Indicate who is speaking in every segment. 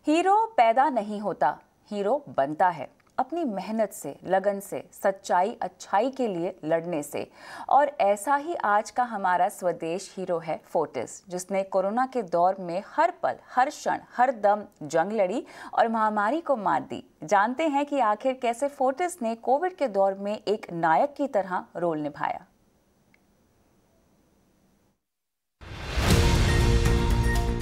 Speaker 1: Hero पैदा नहीं होता, हीरो बनता है अपनी मेहनत से, लगन से, सच्चाई अच्छाई के लिए लड़ने से। और ऐसा ही आज का हमारा स्वदेश हीरो है फोर्टिस, जिसने कोरोना के दौर में हर पल, हर क्षण, हर दम जंग लड़ी और महामारी को मात दी। जानते हैं कि आखिर कैसे फोर्टिस ने कोविड के दौर में एक नायक की तरह रोल निभाया।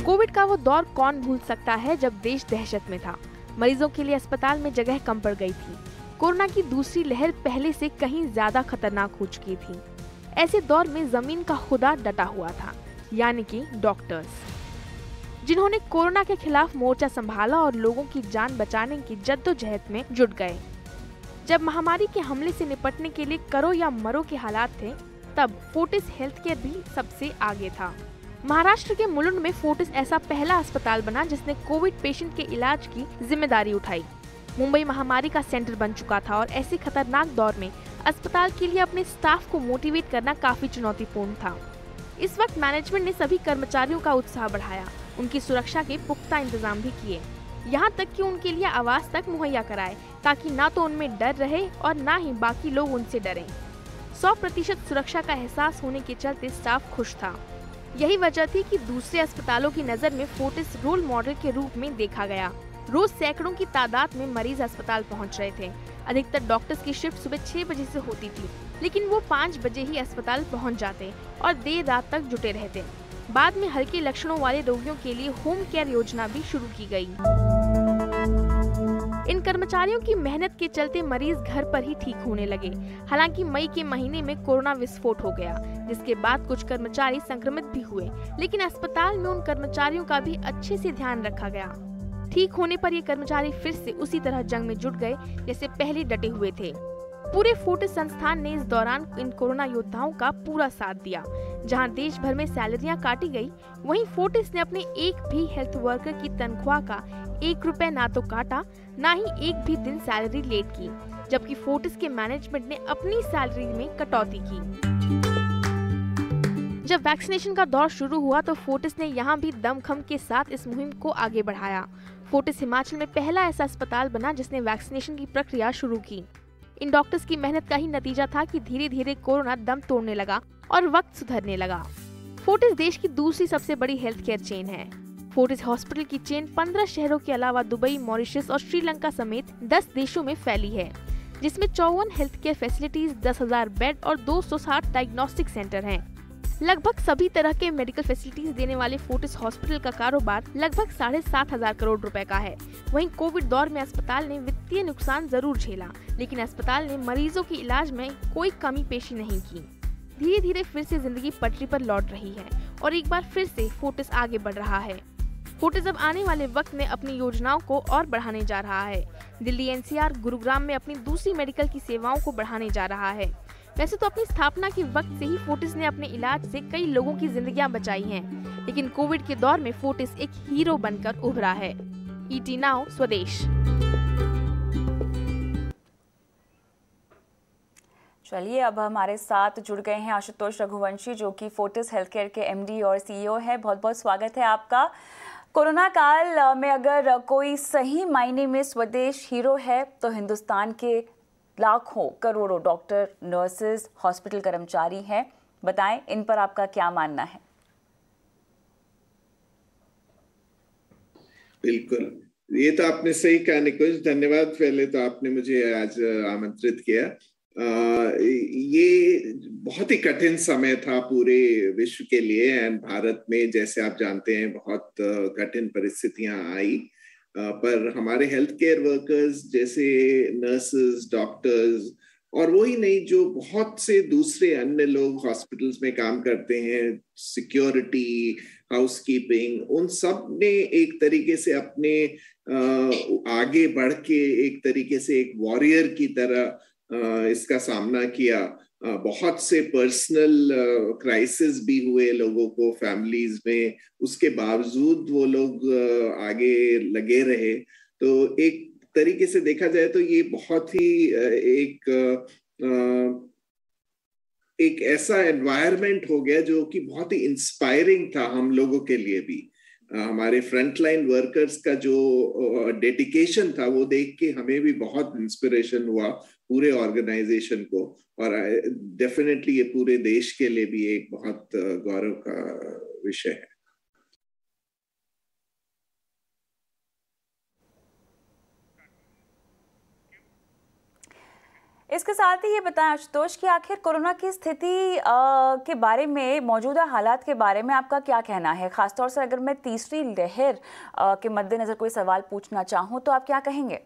Speaker 2: कोविड का वो दौर कौन भूल सकता है जब देश दहशत में था। मरीजों के लिए अस्पताल में जगह कम पड़ गई थी। कोरोना की दूसरी लहर पहले से कहीं ज्यादा खतरनाक हो चुकी थी। ऐसे दौर में जमीन का खुदा डटा हुआ था, यानी कि डॉक्टर्स, जिन्होंने कोरोना के खिलाफ मोर्चा संभाला और लोगों की जान बचाने की जद्दोजहद में जुट गए। जब महामारी के हमले से निपटने के लिए करो या मरो के हालात थे, तब फोर्टिस हेल्थ केयर भी सबसे आगे था। महाराष्ट्र के मुलुंड में फोर्टिस ऐसा पहला अस्पताल बना जिसने कोविड पेशेंट के इलाज की जिम्मेदारी उठाई। मुंबई महामारी का सेंटर बन चुका था और ऐसे खतरनाक दौर में अस्पताल के लिए अपने स्टाफ को मोटिवेट करना काफी चुनौतीपूर्ण था। इस वक्त मैनेजमेंट ने सभी कर्मचारियों का उत्साह बढ़ाया, उनकी सुरक्षा के पुख्ता इंतजाम भी किए, यहाँ तक कि उनके लिए आवास तक मुहैया कराए, ताकि ना तो उनमें डर रहे और ना ही बाकी लोग उनसे डरें। 100% सुरक्षा का एहसास होने के चलते स्टाफ खुश था। यही वजह थी कि दूसरे अस्पतालों की नजर में फोर्टिस रोल मॉडल के रूप में देखा गया। रोज सैकड़ों की तादाद में मरीज अस्पताल पहुंच रहे थे। अधिकतर डॉक्टर्स की शिफ्ट सुबह 6 बजे से होती थी, लेकिन वो 5 बजे ही अस्पताल पहुंच जाते और देर रात तक जुटे रहते। बाद में हल्के लक्षणों वाले रोगियों के लिए होम केयर योजना भी शुरू की गई। इन कर्मचारियों की मेहनत के चलते मरीज घर पर ही ठीक होने लगे। हालांकि मई के महीने में कोरोना विस्फोट हो गया, जिसके बाद कुछ कर्मचारी संक्रमित भी हुए, लेकिन अस्पताल में उन कर्मचारियों का भी अच्छे से ध्यान रखा गया। ठीक होने पर ये कर्मचारी फिर से उसी तरह जंग में जुट गए जैसे पहले डटे हुए थे। पूरे फोर्टिस संस्थान ने इस दौरान इन कोरोना योद्धाओं का पूरा साथ दिया। जहां देश भर में सैलरियां काटी गई, वहीं फोर्टिस ने अपने एक भी हेल्थ वर्कर की तनख्वाह का 1 रुपए ना तो काटा, ना ही एक भी दिन सैलरी लेट की, जबकि फोर्टिस के मैनेजमेंट ने अपनी सैलरी में कटौती की। जब वैक्सीनेशन का दौर शुरू हुआ तो फोर्टिस ने यहाँ भी दमखम के साथ इस मुहिम को आगे बढ़ाया। फोर्टिस हिमाचल में पहला ऐसा अस्पताल बना जिसने वैक्सीनेशन की प्रक्रिया शुरू की। इन डॉक्टर्स की मेहनत का ही नतीजा था कि धीरे धीरे कोरोना दम तोड़ने लगा और वक्त सुधरने लगा। फोर्टिस देश की दूसरी सबसे बड़ी हेल्थ केयर चेन है। फोर्टिस हॉस्पिटल की चेन 15 शहरों के अलावा दुबई, मॉरिशस और श्रीलंका समेत 10 देशों में फैली है, जिसमें 54 हेल्थ केयर फैसिलिटीज, 10,000 बेड और 260 डायग्नोस्टिक सेंटर हैं। लगभग सभी तरह के मेडिकल फैसिलिटीज देने वाले फोर्टिस हॉस्पिटल का कारोबार लगभग 7,500 करोड़ रुपए का है। वहीं कोविड दौर में अस्पताल ने वित्तीय नुकसान जरूर झेला, लेकिन अस्पताल ने मरीजों के इलाज में कोई कमी पेशी नहीं की। धीरे धीरे फिर से जिंदगी पटरी पर लौट रही है और एक बार फिर से फोर्टिस आगे बढ़ रहा है। फोर्टिस अब आने वाले वक्त में अपनी योजनाओं को और बढ़ाने जा रहा है। दिल्ली, एनसीआर, गुरुग्राम में अपनी दूसरी मेडिकल की सेवाओं को बढ़ाने जा रहा है। वैसे तो अपनी स्थापना के वक्त से ही फोर्टिस ने अपने इलाज से कई लोगों की जिंदगियां बचाई हैं, लेकिन कोविड के दौर में फोर्टिस एक हीरो बनकर उभरा है। ET नाउ स्वदेश।
Speaker 1: चलिए, अब हमारे साथ जुड़ गए हैं आशुतोष रघुवंशी, जो कि फोर्टिस हेल्थकेयर के MD और CEO है। बहुत बहुत स्वागत है आपका। कोरोना काल में अगर कोई सही मायने में स्वदेश हीरो है तो हिंदुस्तान के लाखों करोड़ों डॉक्टर, नर्सेज, हॉस्पिटल कर्मचारी हैं। बताएं, इन पर आपका क्या मानना है?
Speaker 3: बिल्कुल, ये तो आपने सही कहा निकुंज। धन्यवाद पहले तो आपने मुझे आज आमंत्रित किया। ये बहुत ही कठिन समय था पूरे विश्व के लिए एंड भारत में, जैसे आप जानते हैं, बहुत कठिन परिस्थितियां आई, पर हमारे हेल्थ केयर वर्कर्स जैसे नर्सेस, डॉक्टर्स और वही नहीं, जो बहुत से दूसरे अन्य लोग हॉस्पिटल्स में काम करते हैं, सिक्योरिटी, हाउसकीपिंग, उन सब ने एक तरीके से अपने आगे बढ़ के एक तरीके से एक वॉरियर की तरह इसका सामना किया। बहुत से पर्सनल क्राइसिस भी हुए लोगों को फैमिलीज में, उसके बावजूद वो लोग आगे लगे रहे। तो एक तरीके से देखा जाए तो ये बहुत ही एक ऐसा एनवायरनमेंट हो गया जो कि बहुत ही इंस्पायरिंग था हम लोगों के लिए भी। हमारे फ्रंटलाइन वर्कर्स का जो डेडिकेशन था वो देख के हमें भी बहुत इंस्पिरेशन हुआ, पूरे ऑर्गेनाइजेशन को। और डेफिनेटली ये पूरे देश के लिए भी एक बहुत गौरव का विषय है।
Speaker 1: इसके साथ ही ये बताएं आशुतोष कि आखिर कोरोना की स्थिति के बारे में, मौजूदा हालात के बारे में आपका क्या कहना है? खासतौर से अगर मैं तीसरी लहर के मद्देनजर कोई सवाल पूछना चाहूँ तो आप क्या कहेंगे?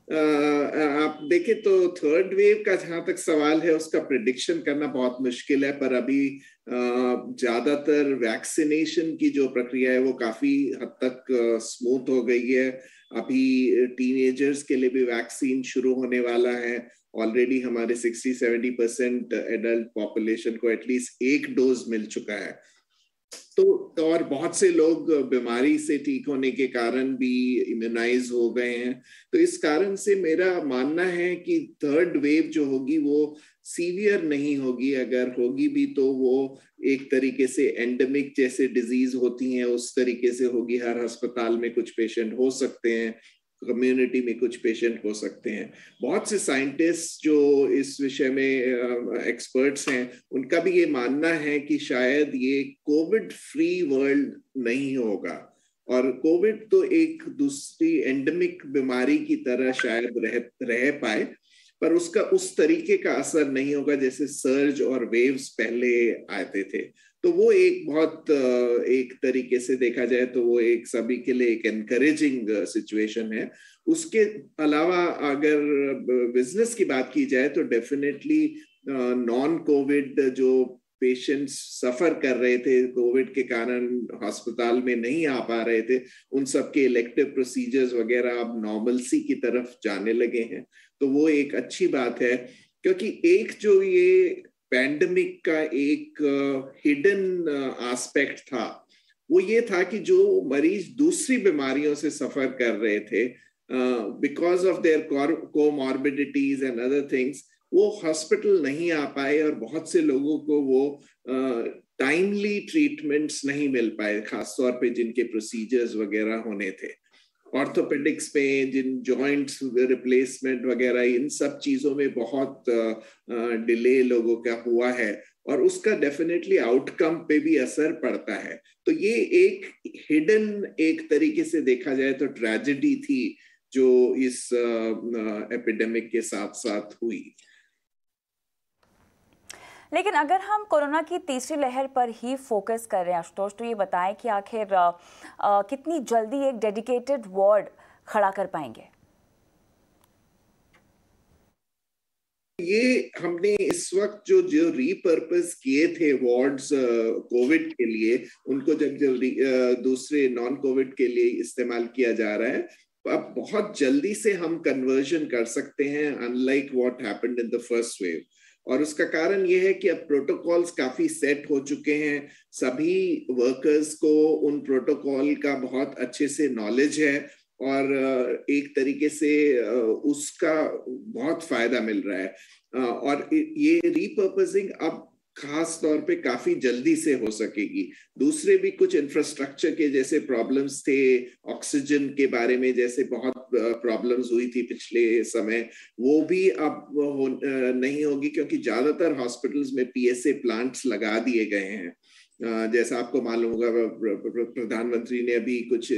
Speaker 3: आप देखें तो थर्ड वेव का जहां तक सवाल है उसका प्रिडिक्शन करना बहुत मुश्किल है, पर अभी ज्यादातर वैक्सीनेशन की जो प्रक्रिया है वो काफी हद तक स्मूथ हो गई है। अभी टीनेजर्स के लिए भी वैक्सीन शुरू होने वाला है। ऑलरेडी हमारे 60-70% एडल्ट पॉपुलेशन को एटलीस्ट एक डोज मिल चुका है। तो और बहुत से लोग बीमारी से ठीक होने के कारण भी इम्यूनाइज हो गए हैं। तो इस कारण से मेरा मानना है कि थर्ड वेव जो होगी वो सीवियर नहीं होगी। अगर होगी भी तो वो एक तरीके से एंडेमिक जैसे डिजीज होती हैं उस तरीके से होगी। हर अस्पताल में कुछ पेशेंट हो सकते हैं, कम्युनिटी में कुछ पेशेंट हो सकते हैं। बहुत से साइंटिस्ट जो इस विषय में एक्सपर्ट्स हैं उनका भी ये मानना है कि शायद ये कोविड फ्री वर्ल्ड नहीं होगा, और कोविड तो एक दूसरी एंडेमिक बीमारी की तरह शायद रह पाए, पर उसका उस तरीके का असर नहीं होगा जैसे सर्ज और वेव्स पहले आते थे। तो वो एक बहुत एक तरीके से देखा जाए तो वो एक सभी के लिए एक एनकरेजिंग सिचुएशन है। उसके अलावा अगर बिजनेस की बात की जाए तो डेफिनेटली नॉन कोविड जो पेशेंट्स सफर कर रहे थे, कोविड के कारण अस्पताल में नहीं आ पा रहे थे, उन सब के इलेक्टिव प्रोसीजर्स वगैरह अब नॉर्मलसी की तरफ जाने लगे हैं। तो वो एक अच्छी बात है, क्योंकि एक जो ये पैंडेमिक का एक हिडन एस्पेक्ट था वो ये था कि जो मरीज दूसरी बीमारियों से सफर कर रहे थे because of their comorbidities and other things, वो हॉस्पिटल नहीं आ पाए और बहुत से लोगों को वो टाइमली ट्रीटमेंट्स नहीं मिल पाए, खासतौर पे जिनके प्रोसीजर्स वगैरह होने थे। ऑर्थोपेडिक्स में जिन जॉइंट्स रिप्लेसमेंट वगैरह इन सब चीजों में बहुत डिले लोगों का हुआ है, और उसका डेफिनेटली आउटकम पे भी असर पड़ता है। तो ये एक हिडन एक तरीके से देखा जाए तो ट्रेजेडी थी जो इस एपिडेमिक के साथ साथ हुई।
Speaker 1: लेकिन अगर हम कोरोना की तीसरी लहर पर ही फोकस कर रहे हैं आशुतोष, तो ये बताएं कि आखिर कितनी जल्दी एक डेडिकेटेड वार्ड खड़ा कर पाएंगे?
Speaker 3: ये हमने इस वक्त जो रीपर्पस किए थे वार्ड्स कोविड के लिए, उनको जब दूसरे नॉन कोविड के लिए इस्तेमाल किया जा रहा है, अब बहुत जल्दी से हम कन्वर्जन कर सकते हैं, unlike what happened in the first wave. और उसका कारण यह है कि अब प्रोटोकॉल्स काफी सेट हो चुके हैं, सभी वर्कर्स को उन प्रोटोकॉल का बहुत अच्छे से नॉलेज है, और एक तरीके से उसका बहुत फायदा मिल रहा है। और ये रीपर्पसिंग अब खास तौर पे काफी जल्दी से हो सकेगी। दूसरे भी कुछ इंफ्रास्ट्रक्चर के जैसे प्रॉब्लम्स थे, ऑक्सीजन के बारे में जैसे बहुत प्रॉब्लम्स हुई थी पिछले समय, वो भी अब नहीं होगी, क्योंकि ज्यादातर हॉस्पिटल्स में पीएसए प्लांट्स लगा दिए गए हैं। जैसा आपको मालूम होगा, प्रधानमंत्री ने अभी कुछ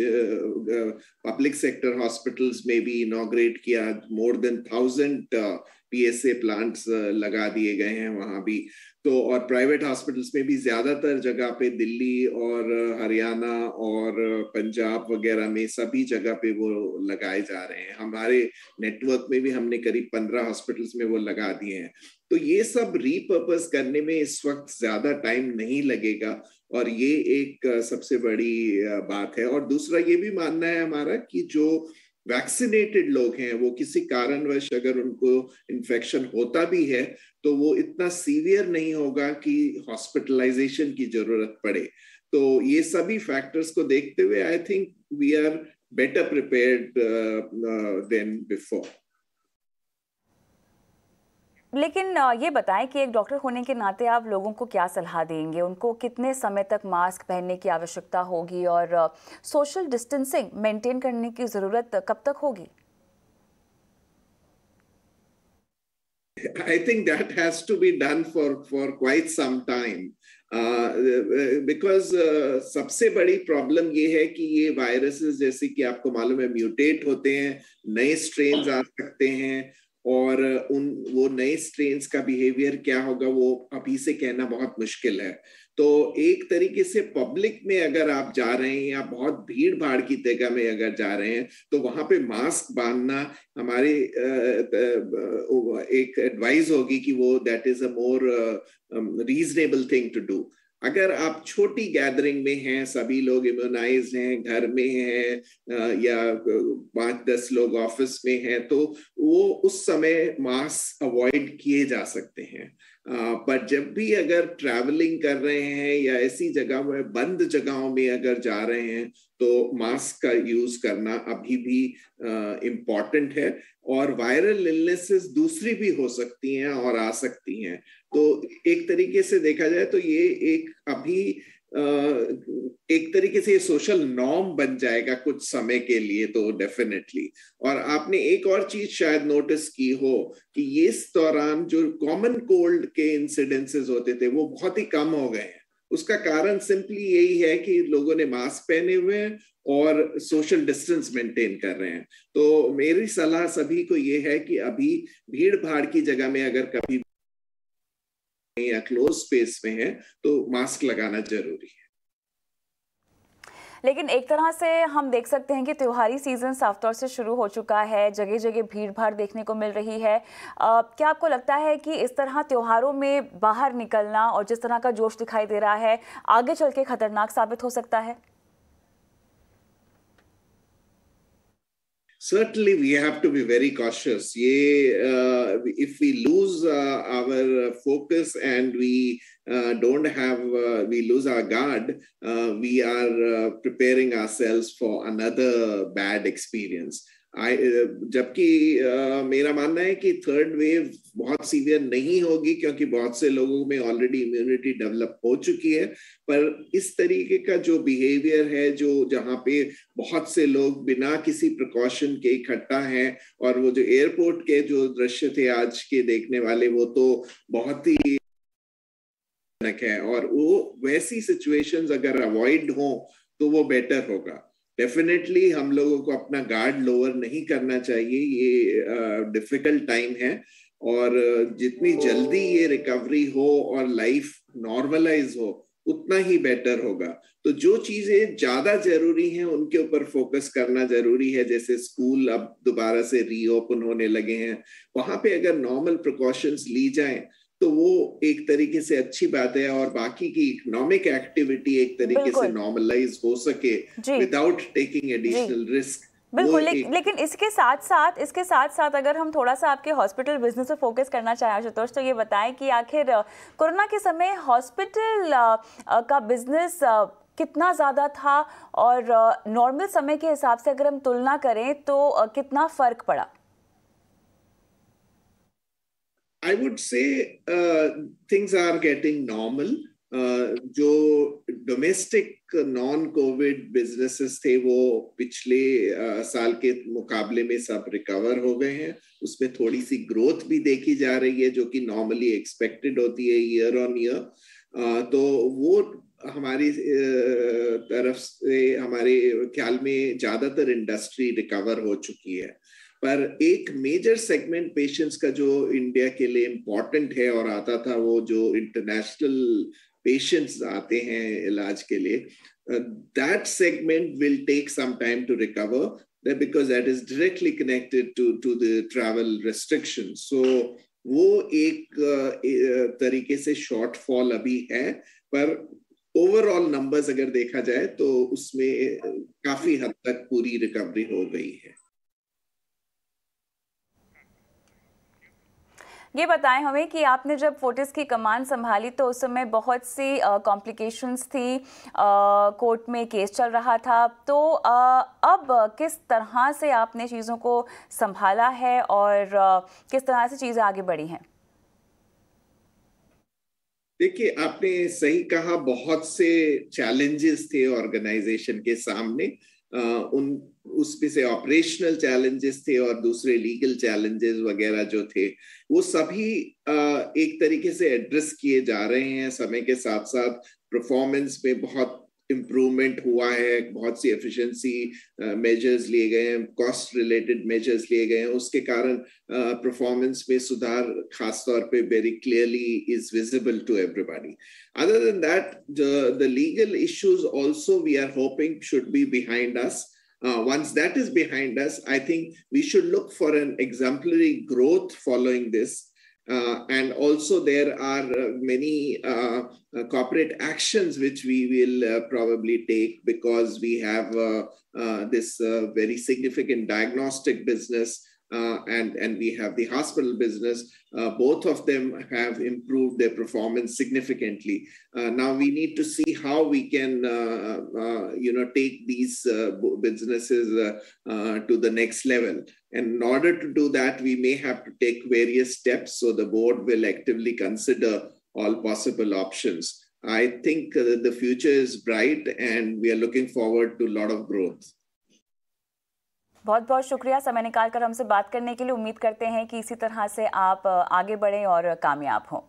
Speaker 3: पब्लिक सेक्टर हॉस्पिटल्स में भी इनॉग्रेट किया, मोर देन 1000 पीएसए प्लांट्स लगा दिए गए हैं वहां भी। तो और प्राइवेट हॉस्पिटल्स में भी ज्यादातर जगह पे, दिल्ली और हरियाणा और पंजाब वगैरह में सभी जगह पे वो लगाए जा रहे हैं। हमारे नेटवर्क में भी हमने करीब 15 हॉस्पिटल्स में वो लगा दिए हैं। तो ये सब रीपर्पस करने में इस वक्त ज्यादा टाइम नहीं लगेगा, और ये एक सबसे बड़ी बात है। और दूसरा ये भी मानना है हमारा कि जो वैक्सीनेटेड लोग हैं वो किसी कारणवश अगर उनको इन्फेक्शन होता भी है तो वो इतना सीवियर नहीं होगा कि हॉस्पिटलाइजेशन की जरूरत पड़े। तो ये सभी फैक्टर्स को देखते हुए I think we are better prepared than before.
Speaker 1: लेकिन ये बताएं कि एक डॉक्टर होने के नाते आप लोगों को क्या सलाह देंगे, उनको कितने समय तक मास्क पहनने की आवश्यकता होगी और सोशल डिस्टेंसिंग मेंटेन करने की ज़रूरत कब तक होगी?
Speaker 3: I think that has to be done for quite some time. Because सबसे बड़ी प्रॉब्लम ये है कि ये वायरसेस जैसे कि आपको मालूम है म्यूटेट होते हैं, नए स्ट्रेन्स आ सकते हैं, और वो नए स्ट्रेन्स का बिहेवियर क्या होगा वो अभी से कहना बहुत मुश्किल है। तो एक तरीके से पब्लिक में अगर आप जा रहे हैं या बहुत भीड़ भाड़ की जगह में अगर जा रहे हैं तो वहां पे मास्क बांधना हमारी एक एडवाइस होगी कि वो that is a more reasonable thing to do. अगर आप छोटी गैदरिंग में हैं, सभी लोग इम्यूनाइज्ड हैं, घर में हैं, या 5-10 लोग ऑफिस में हैं, तो वो उस समय मास्क अवॉइड किए जा सकते हैं। पर जब भी अगर ट्रैवलिंग कर रहे हैं या ऐसी जगह में बंद जगहों में अगर जा रहे हैं तो मास्क का यूज करना अभी भी इम्पॉर्टेंट है। और वायरल इलनेसेस दूसरी भी हो सकती हैं और आ सकती हैं, तो एक तरीके से देखा जाए तो ये एक अभी एक तरीके से ये सोशल नॉर्म बन जाएगा कुछ समय के लिए, तो डेफिनेटली। और आपने एक और चीज शायद नोटिस की हो कि ये इस दौरान जो कॉमन कोल्ड के इंसिडेंसेस होते थे वो बहुत ही कम हो गए हैं। उसका कारण सिंपली यही है कि लोगों ने मास्क पहने हुए हैं और सोशल डिस्टेंस मेंटेन कर रहे हैं। तो मेरी सलाह सभी को ये है कि अभी भीड़ भाड़ की जगह में अगर कभी या क्लोज स्पेस में है तो मास्क लगाना जरूरी है।
Speaker 1: लेकिन एक तरह से हम देख सकते हैं कि त्योहारी सीजन साफ तौर से शुरू हो चुका है, जगह जगह भीड़ भाड़ देखने को मिल रही है। क्या आपको लगता है कि इस तरह त्योहारों में बाहर निकलना और जिस तरह का जोश दिखाई दे रहा है आगे चल के खतरनाक साबित हो सकता है?
Speaker 3: Certainly, we have to be very cautious. If we lose our focus and we we lose our guard, we are preparing ourselves for another bad experience. जबकि मेरा मानना है कि थर्ड वेव बहुत सीवियर नहीं होगी क्योंकि बहुत से लोगों में ऑलरेडी इम्यूनिटी डेवलप हो चुकी है। पर इस तरीके का जो बिहेवियर है, जो जहाँ पे बहुत से लोग बिना किसी प्रिकॉशन के इकट्ठा हैं, और वो जो एयरपोर्ट के जो दृश्य थे आज के देखने वाले, वो तो बहुत ही है। और वो वैसी सिचुएशंस अगर अवॉइड हो तो वो बेटर होगा। डेफिनेटली हम लोगों को अपना गार्ड लोअर नहीं करना चाहिए। ये डिफिकल्ट टाइम है और जितनी जल्दी ये रिकवरी हो और लाइफ नॉर्मलाइज हो उतना ही बेटर होगा। तो जो चीजें ज्यादा जरूरी हैं उनके ऊपर फोकस करना जरूरी है। जैसे स्कूल अब दोबारा से रीओपन होने लगे हैं, वहां पे अगर नॉर्मल प्रिकॉशंस ली जाएं तो वो एक तरीके से अच्छी बात है, और बाकी की इकोनॉमिक एक्टिविटी एक तरीके से नॉर्मलाइज हो सके विदाउट टेकिंग एडिशनल रिस्क।
Speaker 1: बिल्कुल, लेकिन इसके साथ साथ अगर हम थोड़ा सा आपके हॉस्पिटल बिजनेस पे फोकस करना चाहें आशुतोष, तो ये बताएं कि आखिर कोरोना के समय हॉस्पिटल का बिजनेस कितना ज़्यादा था और नॉर्मल समय के हिसाब से अगर हम तुलना करें तो कितना फर्क पड़ा?
Speaker 3: I would say things are getting normal. जो डोमेस्टिक नॉन कोविड बिजनेसेस थे वो पिछले साल के मुकाबले में सब रिकवर हो गए हैं। उसमें थोड़ी सी ग्रोथ भी देखी जा रही है जो कि नॉर्मली एक्सपेक्टेड होती है ईयर ऑन ईयर। तो वो हमारी तरफ से हमारे ख्याल में ज्यादातर इंडस्ट्री रिकवर हो चुकी है। पर एक मेजर सेगमेंट पेशेंट्स का जो इंडिया के लिए इम्पोर्टेंट है और आता था, वो जो इंटरनेशनल पेशेंट्स आते हैं इलाज के लिए, that segment will take some time to recover because that is directly connected to the travel restriction. So वो एक तरीके से शॉर्टफॉल अभी है, पर ओवरऑल नंबर्स अगर देखा जाए तो उसमें काफी हद तक पूरी रिकवरी हो गई है।
Speaker 1: ये बताएं हमें कि आपने जब फोर्टिस की कमान संभाली तो उस समय बहुत सी कॉम्प्लिकेशंस थी, कोर्ट में केस चल रहा था, तो अब किस तरह से आपने चीज़ों को संभाला है और किस तरह से चीज़ें आगे बढ़ी हैं?
Speaker 3: देखिए, आपने सही कहा, बहुत से चैलेंजेस थे ऑर्गेनाइजेशन के सामने। उन उसमें से ऑपरेशनल चैलेंजेस थे और दूसरे लीगल चैलेंजेस वगैरह जो थे, वो सभी एक तरीके से एड्रेस किए जा रहे हैं समय के साथ साथ। परफॉर्मेंस में बहुत इम्प्रूवमेंट हुआ है, बहुत सी एफिशिएंसी मेजर्स लिए गए हैं, कॉस्ट रिलेटेड मेजर्स लिए गए हैं, उसके कारण परफॉर्मेंस में सुधार खास तौर पे very clearly is visible to everybody. Other than that, the legal issues also we are hoping should be behind us. Once that is behind us, I think we should look for an exemplary growth following this. And also there are many corporate actions which we will probably take, because we have this very significant diagnostic business, and we have the hospital business. Both of them have improved their performance significantly. Now we need to see how we can take these businesses to the next level. And in order to do that, we may have to take various steps. So the board will actively consider all possible options. I think the future is bright and we are looking forward to a lot of growth.
Speaker 1: बहुत बहुत शुक्रिया समय निकाल कर हमसे बात करने के लिए। उम्मीद करते हैं कि इसी तरह से आप आगे बढ़ें और कामयाब हों।